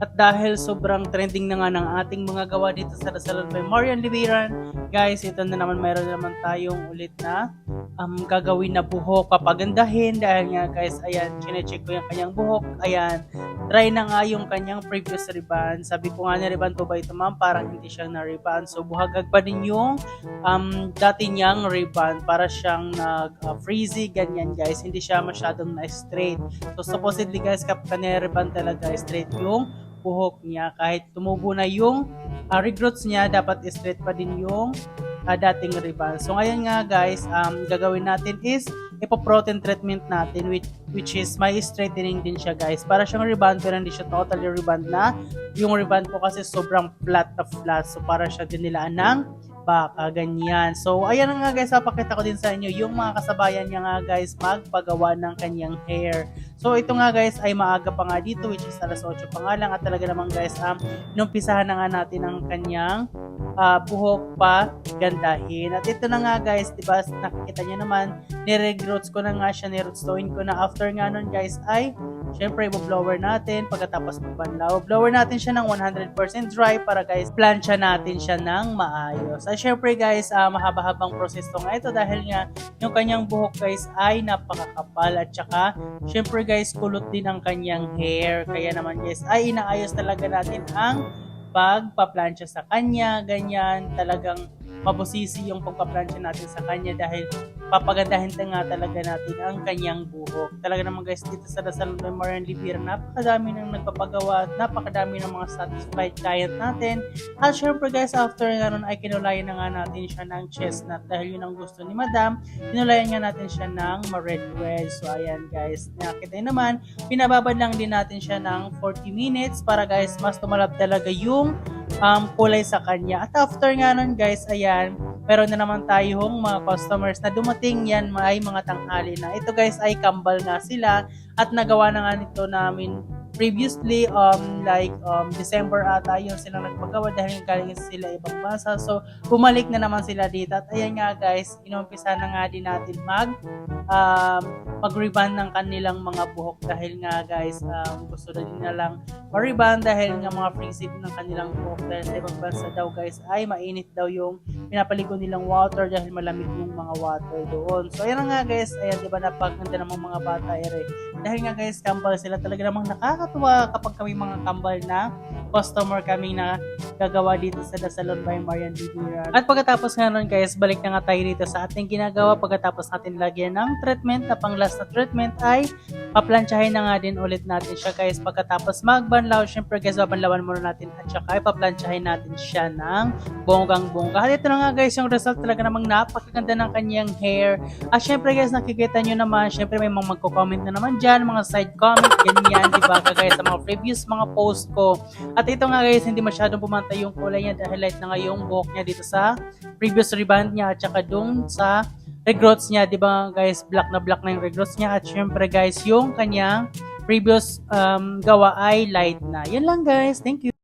At dahil sobrang trending na nga ng ating mga gawa dito sa Salon by Marian Libiran, guys, ito na naman, mayroon naman tayong ulit na gagawin na buhok, papagandahin dahil nga guys, ayan, chinecheck ko yung kanyang buhok, ayan, try na nga yung kanyang previous ribbon. Sabi ko nga, ni-ribbon po ba ito ma'am? Parang hindi siyang na-ribbon. So buhagag pa din yung dati niyang ribbon, para siyang nag-frizzy, ganyan guys, hindi siya masyadong na-straight. So supposedly guys, kapag ni-ribbon talaga straight yung buhok niya, kahit tumubo na yung regrowths niya, dapat straight pa din yung dating ribbon. So ngayon nga guys, gagawin natin is ipo-protein treatment natin, which is may straightening din siya guys. Para siyang ribbon pero hindi siya totally ribbon na. Yung ribbon po kasi sobrang flat na flat. So para siya dinilaan ng baka, ganyan. So ayan nga guys, papakita ko din sa inyo yung mga kasabayan niya nga guys magpagawa ng kanyang hair. So ito nga guys ay maaga pa nga dito, which is alas 8 pa nga lang, at talaga naman guys inumpisahan na nga natin ang kanyang buhok pa gandahin. At ito na nga guys, diba, nakikita niyo naman, nire-roots ko na nga siya, niroots-towin ko na. After nga nun guys ay syempre i-blower natin pagkatapos magbanlaw. Blower natin siya ng 100% dry para guys plancha natin siya ng maayos. At syempre guys, mahaba-habang proseso nga ito dahil nga yung kanyang buhok guys ay napakakapal, at saka syempre guys kulot din ang kanyang hair. Kaya naman guys ay inaayos talaga natin ang pagpaplansya sa kanya, ganyan, talagang mabusisi yung pagpaplansya natin sa kanya dahil papagandahin nga talaga natin ang kanyang buhok. Talaga naman guys, dito sa Salon by Marian Libiran, napakadami nang nagpapagawa at napakadami ng mga satisfied client natin. At syempre guys, after nga nun ay kinulayan na nga natin siya ng chestnut dahil yun ang gusto ni Madam. Kinulayan nga natin siya ng ma-red wedge. So ayan guys, nakita nyo naman, pinababad lang din natin siya ng 40 minutes para guys mas tumalab talaga yung kulay sa kanya. At after nga nun guys, ayan, meron na naman tayong mga customers na dumating, yan ay mga tanghali na. Ito guys ay kambal nga sila at nagawa na nga nito namin previously, December ata yun silang nagpagawa dahil galing sila ibang bansa. So bumalik na naman sila dito at ayan nga guys, inumpisa na nga din natin mag-reband ng kanilang mga buhok dahil nga guys gusto na din nilang ma-reband dahil nga mga frizzy ng kanilang buhok dahil sa ibang bansa daw guys ay mainit daw yung pinapaligo nilang water dahil malamig yung mga water doon. So ayan nga guys, ayan diba, napaganda namang mga bata dahil nga guys kambal sila, talaga namang nakakatuwa kapag kami mga kambal na customer kami na gagawa dito sa Salon by Marian Libiran. At pagkatapos nga nun guys, balik na nga tayo dito sa ating ginagawa. Pagkatapos natin lagyan ng treatment, na pang last na treatment ay paplansyahin na nga din ulit natin siya guys. Pagkatapos magbanlaw, syempre guys, babanlawan muna natin at saka paplansyahin natin siya ng bonggang-bongga. At ito na nga guys yung result, talaga namang napakaganda ng kanyang hair. At syempre guys, nakikita nyo naman, syempre may mga magko-comment na naman dyan, mga side comment, ganyan, diba guys, sa mga previous mga post ko. At ito nga guys, hindi masyadong pumantay yung kulay niya dahil light na nga yung buhok niya dito sa previous reband niya at saka dun sa regrowths niya, diba guys, black na yung regrowths niya. At syempre guys, yung kanyang previous gawa ay light na. Yan lang guys, thank you.